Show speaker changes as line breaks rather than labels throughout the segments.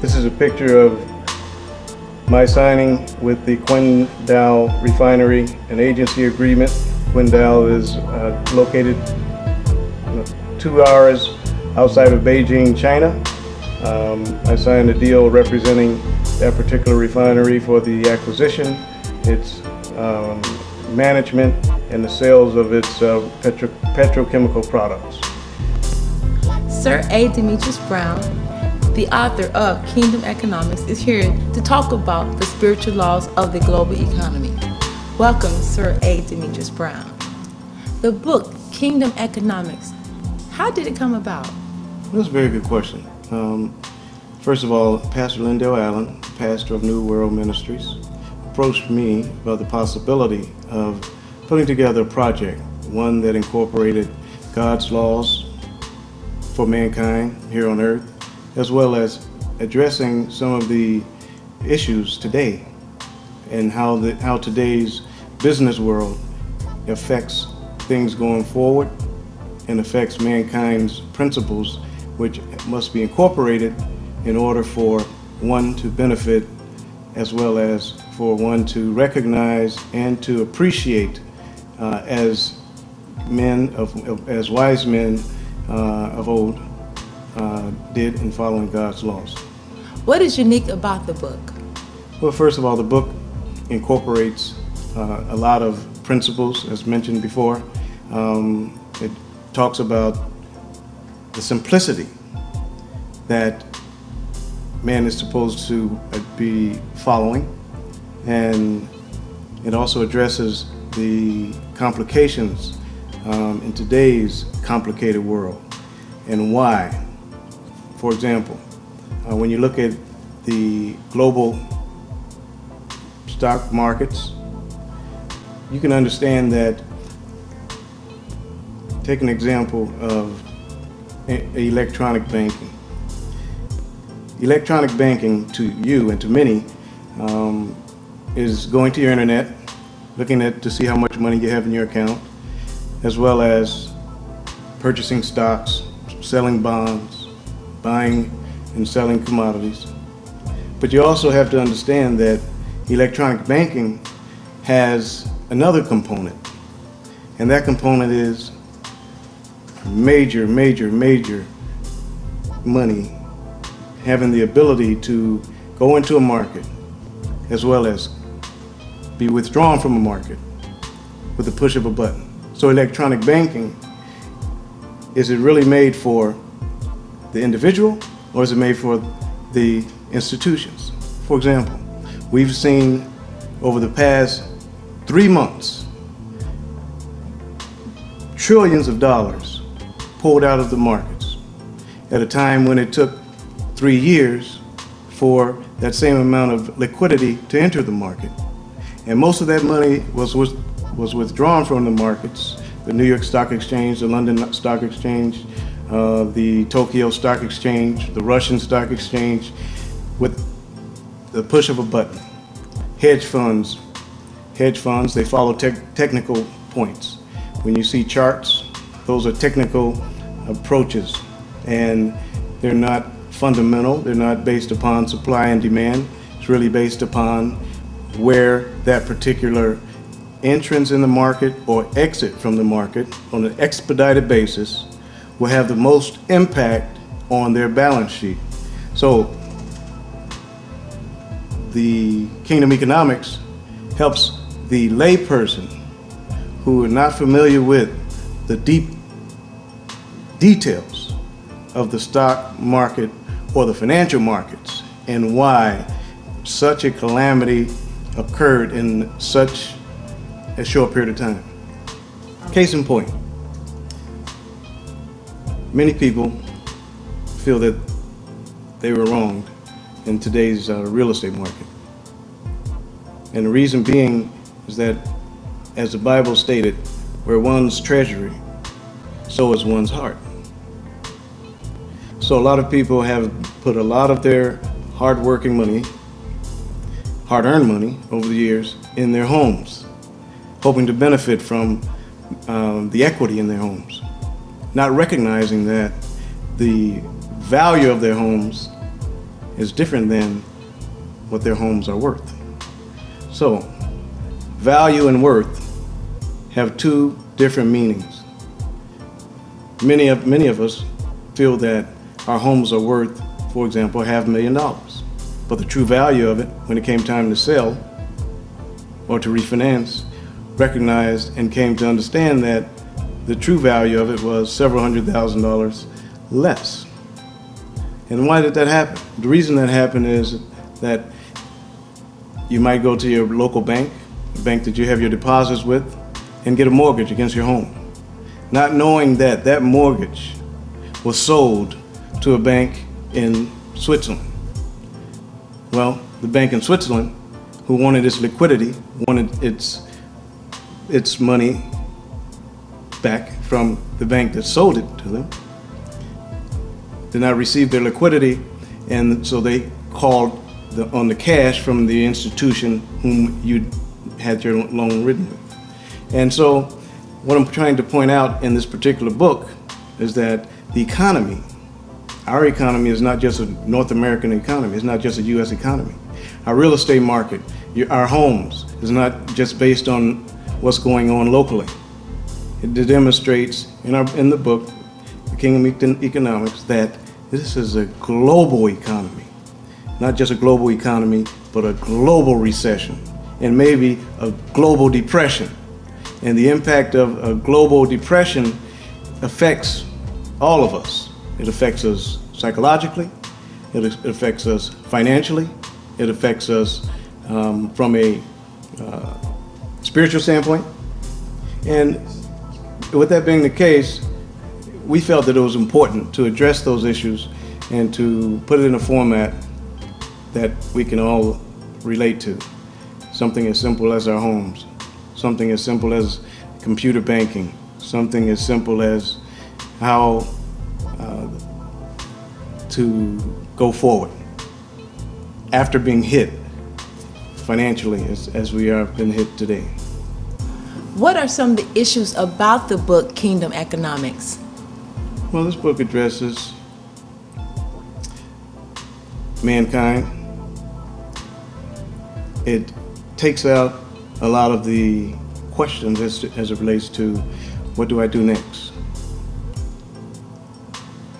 This is a picture of my signing with the Qingdao Refinery, an agency agreement. Qingdao is located 2 hours outside of Beijing, China. I signed a deal representing that particular refinery for the acquisition, its management, and the sales of its petrochemical products.
Sir A. Demetrius Brown, the author of Kingdom Economics, is here to talk about the spiritual laws of the global economy. Welcome, Sir A. Demetrius Brown. The book, Kingdom Economics, how did it come about?
That's a very good question. First of all, Pastor Lindell Allen, pastor of New World Ministries, approached me about the possibility of putting together a project, one that incorporated God's laws for mankind here on earth, as well as addressing some of the issues today and how today's business world affects things going forward and affects mankind's principles, which must be incorporated in order for one to benefit, as well as for one to recognize and to appreciate as wise men of old did in following God's laws.
What is unique about the book?
Well, first of all, the book incorporates a lot of principles, as mentioned before. It talks about the simplicity that man is supposed to be following, and it also addresses the complications in today's complicated world and why. For example, when you look at the global stock markets, you can understand that. Take an example of electronic banking. Electronic banking, to you and to many, is going to your internet, looking to see how much money you have in your account, as well as purchasing stocks, selling bonds, buying and selling commodities. But you also have to understand that electronic banking has another component, and that component is major money having the ability to go into a market as well as be withdrawn from a market with the push of a button. So electronic banking, is it really made for the individual, or is it made for the institutions? For example, we've seen over the past 3 months trillions of dollars pulled out of the markets at a time when it took 3 years for that same amount of liquidity to enter the market. And most of that money was withdrawn from the markets, the New York Stock Exchange, the London Stock Exchange, the Tokyo Stock Exchange, the Russian Stock Exchange, with the push of a button. Hedge funds, they follow technical points. When you see charts, those are technical approaches, and they're not fundamental. They're not based upon supply and demand. It's really based upon where that particular entrance in the market or exit from the market on an expedited basis will have the most impact on their balance sheet. So the Kingdom Economics helps the layperson who are not familiar with the deep details of the stock market or the financial markets and why such a calamity occurred in such a short period of time. Case in point, many people feel that they were wronged in today's real estate market. And the reason being is that, as the Bible stated, where one's treasury, so is one's heart. So a lot of people have put a lot of their hard-working money, hard-earned money over the years in their homes, hoping to benefit from the equity in their homes, not recognizing that the value of their homes is different than what their homes are worth. So, value and worth have two different meanings. Many of us feel that our homes are worth, for example, $500,000. But the true value of it, when it came time to sell or to refinance, recognized and came to understand that the true value of it was several $100,000 less. And why did that happen? The reason that happened is that you might go to your local bank, the bank that you have your deposits with, and get a mortgage against your home, not knowing that that mortgage was sold to a bank in Switzerland. Well, the bank in Switzerland, who wanted its liquidity, wanted its money back from the bank that sold it to them, did not receive their liquidity, and so they called on the cash from the institution whom you had your loan written with. And so what I'm trying to point out in this particular book is that the economy, our economy, is not just a North American economy, it's not just a US economy. Our real estate market, our homes, is not just based on what's going on locally. It demonstrates in the book, The Kingdom Economics, that this is a global economy. Not just a global economy, but a global recession, and maybe a global depression. And the impact of a global depression affects all of us. It affects us psychologically, it affects us financially, it affects us from a spiritual standpoint. And with that being the case, we felt that it was important to address those issues and to put it in a format that we can all relate to. Something as simple as our homes, something as simple as computer banking, something as simple as how to go forward after being hit financially as we have been hit today.
What are some of the issues about the book Kingdom Economics?
Well, this book addresses mankind. It takes out a lot of the questions as it relates to what do I do next?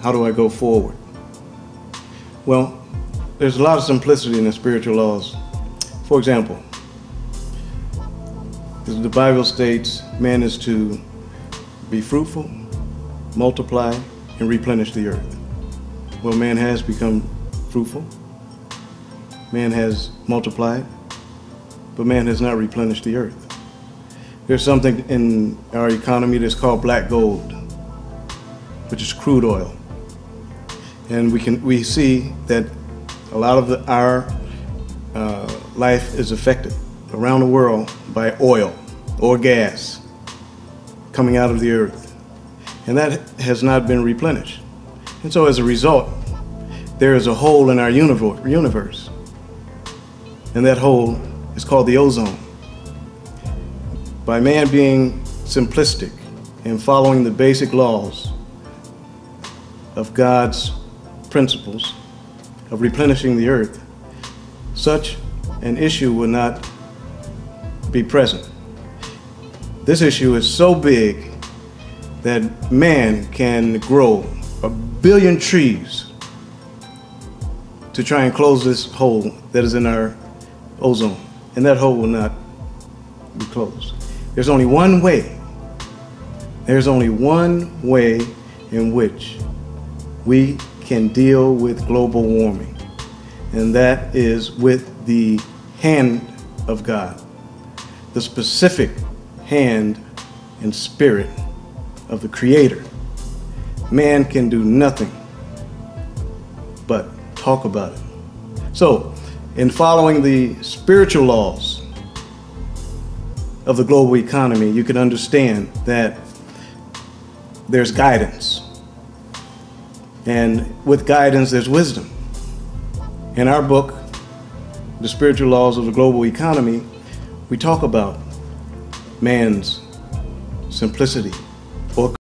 How do I go forward? Well, there's a lot of simplicity in the spiritual laws. For example, the Bible states man is to be fruitful, multiply, and replenish the earth. Well, man has become fruitful, man has multiplied, but man has not replenished the earth. There's something in our economy that's called black gold, which is crude oil. And we see that a lot of our life is affected around the world by oil or gas coming out of the earth. And that has not been replenished. And so as a result, there is a hole in our universe. And that hole is called the ozone. By man being simplistic and following the basic laws of God's principles of replenishing the earth, such an issue will not be present. This issue is so big that man can grow 1 billion trees to try and close this hole that is in our ozone, and that hole will not be closed. There's only one way. There's only one way in which we can deal with global warming, and that is with the hand of God, the specific hand and spirit of the Creator. Man can do nothing but talk about it. So, in following the spiritual laws of the global economy, you can understand that there's guidance. And with guidance, there's wisdom. In our book, The Spiritual Laws of the Global Economy, we talk about man's simplicity, or